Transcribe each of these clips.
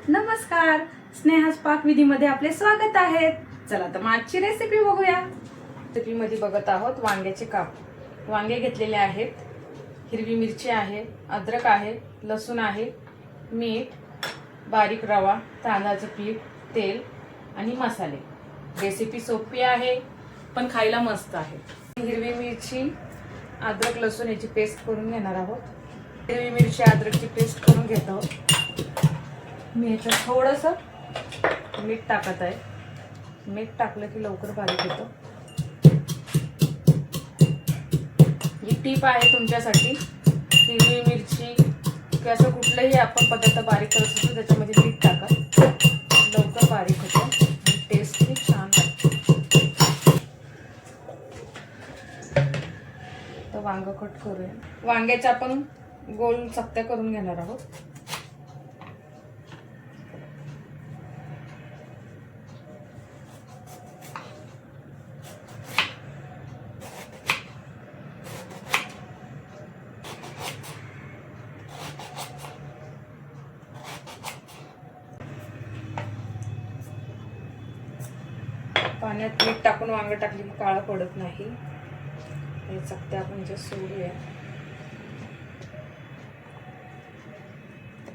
नमस्कार, स्नेहास पाकविधीमध्ये आपले स्वागत आहे। चला तर आजची रेसिपी बघूया। रेसिपीमध्ये बघत आहोत वांग्याचे काप। वांगे घेतलेले आहेत, हिरवी मिरची आहे, अद्रक आहे, लसूण आहे, मीठ, बारीक रवा, तांदळाचं पीठ, तेल आणि मसाले। रेसिपी सोपी आहे पण खायला मस्त आहे। हिरवी मिरची, अद्रक, लसूण याची पेस्ट करून घेणार आहोत। हिरवी मिरची अद्रकची पेस्ट करून घेत आहोत। मी याच्यात थोडंसं मीठ टाकत आहे। मीठ टाकलं की लवकर बारीक होतं। ही टीप आहे तुमच्यासाठी। हिरवी मिरची किंवा असं कुठलंही आपण पदार्थ बारीक करत असतो त्याच्यामध्ये मीठ टाका, लवकर बारीक होतं आणि टेस्ट खूप छान लागते। तर वांग कट करूया। वांग्याच्या आपण गोल चकत्या करून घेणार आहोत। पाण्यात मीठ टाकून वांग टाकली की काळा पडत नाही। हे चकत्या आपण जे सोडूया।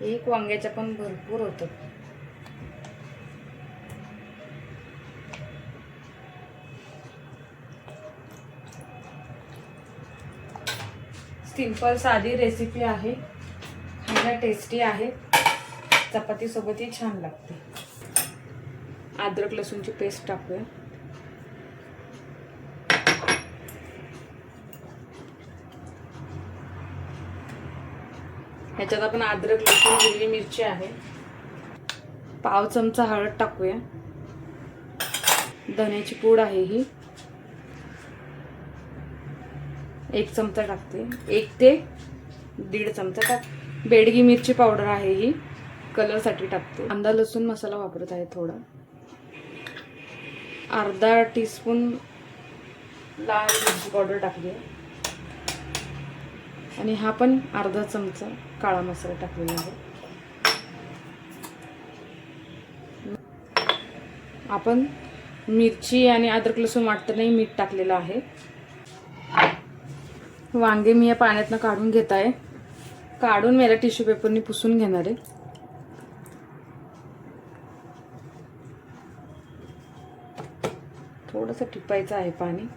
एक वांग्याच्या पण भरपूर होतं। सिंपल साधी रेसिपी आहे, खायला टेस्टी आहे, चपाती सोबतही छान लागते। अद्रक लसूणची पेस्ट टाकूया। ह्याच्यात आपण अद्रक, लसूण, हिरवी मिरची आहे। पाव चमचा हळद टाकूया। धन्याची पूड आहे ही 1 चमचा टाकते। 1 ते 1.5 चमचा टाक। बेडगी मिरची पावडर आहे ही, कलर साठी टाकते। कांदा लसूण मसाला वापरत आहे थोडा। अर्धा टीस्पून लाल मिरची पावडर टाकली आहे आणि हा पण अर्धा चमचा काळा मसाला टाकलेला आहे। आपण मिरची आणि अद्रक लसूण वाटतानाही मीठ टाकलेलं आहे। वांगे मी या पाण्यातनं काढून घेत आहे। काढून मी याला टिश्यू पेपरनी पुसून घेणार आहे। थोडंसं टिपायचं आहे पाणी।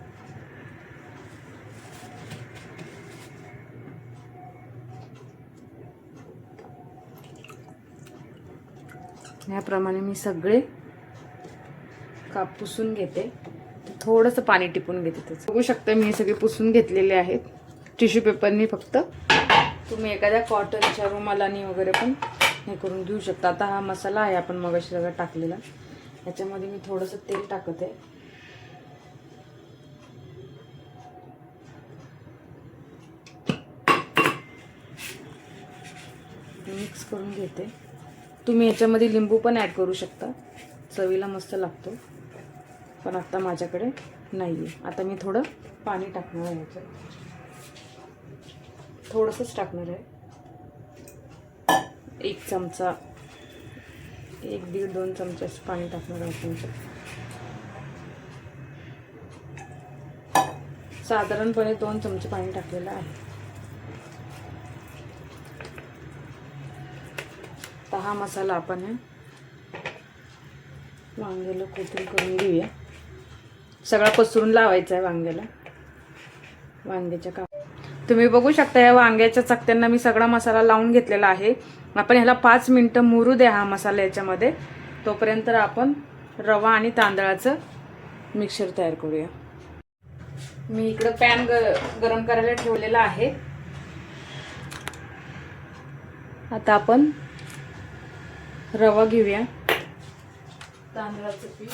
याप्रमाणे मी सगळे काप पुसून घेते। थोडंसं पाणी टिपून घेते त्याचं। बघू शकता मी हे सगळे पुसून घेतलेले आहेत टिश्यू पेपरनी। फक्त तुम्ही एखाद्या कॉटनच्या रुमालानी वगैरे पण हे करून घेऊ शकता। आता हा मसाला आहे आपण मगाशी सगळं टाकलेला, याच्यामध्ये मी थोडंसं तेल टाकत आहे। मिक्स करून घेते। तुम्ही याच्यामध्ये लिंबू पण ऍड करू शकता, चवीला मस्त लागतो, पण आता माझ्याकडे नाहीये। आता मी थोडं पाणी टाकणार आहे याच्यात, थोडंसंच टाकणार आहे। 1 चमचा, 1-1.5-2 चमचे पाणी टाकणार आहे। साधारणपणे 2 चमचे पाणी टाकलेलं आहे। तर हा मसाला आपण वांग्याला कोटिंग करून घेऊया। सगळा पसरून लावायचा आहे वांग्याला। वांग्याच्या काप तुम्ही बघू शकता, या वांग्याच्या चकत्यांना मी सगळा मसाला लावून घेतलेला आहे। आपण ह्याला 5 मिनिटं मुरू द्या हा मसाला याच्यामध्ये। तोपर्यंत आपण रवा आणि तांदळाचं मिक्सचर तयार करूया। मी इकडे पॅन गरम करायला ठेवलेला आहे। आता आपण रवा घेऊया, तांदळाचं पीठ,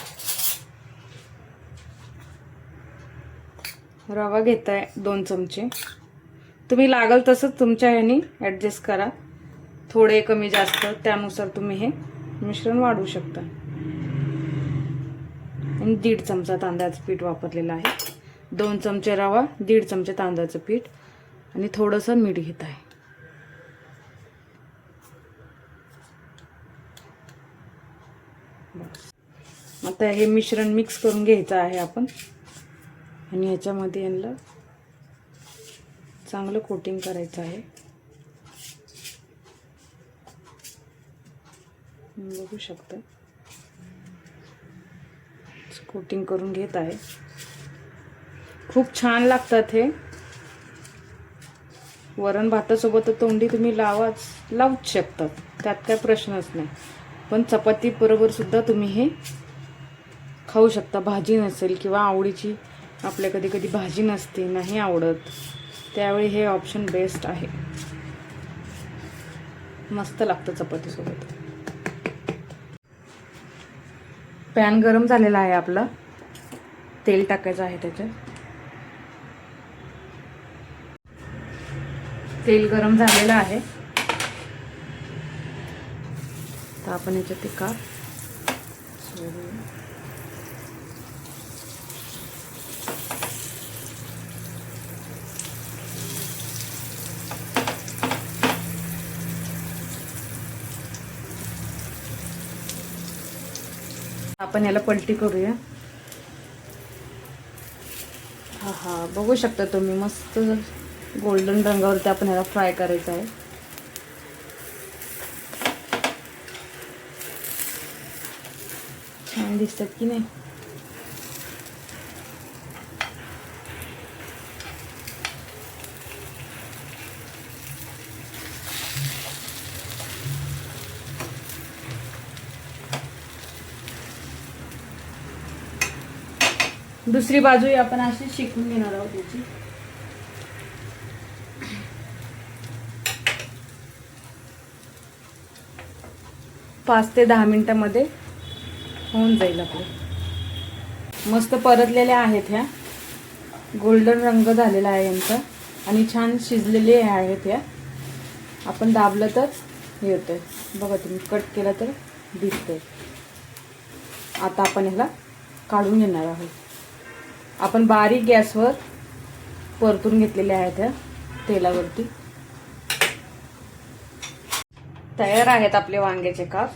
रवा घेताय 2 चमचे। तुम्ही लागल तसं तुमच्या ह्यानी ॲडजस्ट करा, थोडे कमी जास्त त्यानुसार तुम्ही हे मिश्रण वाढवू शकता। आणि 1.5 चमचा तांदळाचं पीठ वापरलेलं आहे। 2 चमचे रवा, 1.5 चमचे तांदळाचं पीठ आणि थोडंसं मीठ घेत आहे। बस. आता हे मिश्रण मिक्स करून घ्यायचं आहे आपण आणि ह्याच्यामध्ये यांना चांगलं कोटिंग करायचं आहे. बघू शकता कोटिंग करून घेत आहे. खूप छान लागतात हे. वरण भातासोबत तोंडी तुम्ही लावूच शकतात, त्यात काय प्रश्नच नाही. पण चपाती बरोबर सुद्धा तुम्ही हे खाऊ शकता. भाजी नसेल किंवा आवडीची आपल्या कधी कधी भाजी नसते, नाही आवडत, त्यावेळी हे ऑप्शन बेस्ट आहे. मस्त लागतं चपातीसोबत. पॅन गरम झालेला आहे आपला. तेल टाकायचं आहे त्याच्यात. तेल गरम झालेलं आहे. तर आपण याच्यात ते काप सोडूया. आपण याला पलटी करूया. हा बघू शकता तुम्ही, मस्त गोल्डन रंगावरती आपण ह्याला फ्राय करायचं आहे. छान दिसतात की नाही. दुसरी बाजू आपण अशी शेकून घेणार आहोत त्याची. पाच ते 10 मिनिटांमध्ये होऊन जाईल आपले. मस्त परतलेल्या आहेत ह्या. गोल्डन रंग झालेला आहे यांचा आणि छान शिजलेले आहेत ह्या. आपण दाबलं तर हे होतंय बघा, तुम्ही कट केला तर दिसतंय. आता आपण ह्याला काढून घेणार आहोत. आपण बारीक गॅसवर परतून घेतलेले आहेत ह्या तेलावरती. तयार आहेत आपले वांग्याचे काप.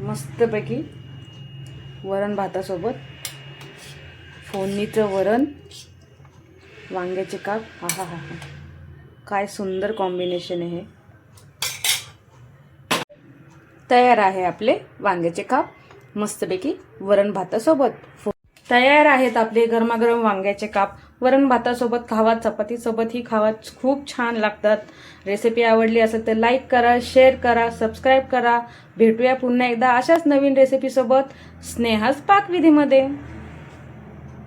मस्तपैकी वरण भातासोबत फोडणीचं वरण, वांग्याचे काप. हा हा हा हा, काय सुंदर कॉम्बिनेशन आहे हे. तयार आहे आपले वांग्याचे काप मस्तपैकी वरण भातासोबत. तयार आहेत आपले गरमागरम वांग्याचे काप. वरण भातासोबत खावा, चपातीसोबतही खावा, खूप छान लागतात. रेसिपी आवडली असेल तर लाईक करा, शेअर करा, सबस्क्राईब करा. भेटूया पुन्हा एकदा अशाच नवीन रेसिपीसोबत स्नेहाच पाकविधीमध्ये.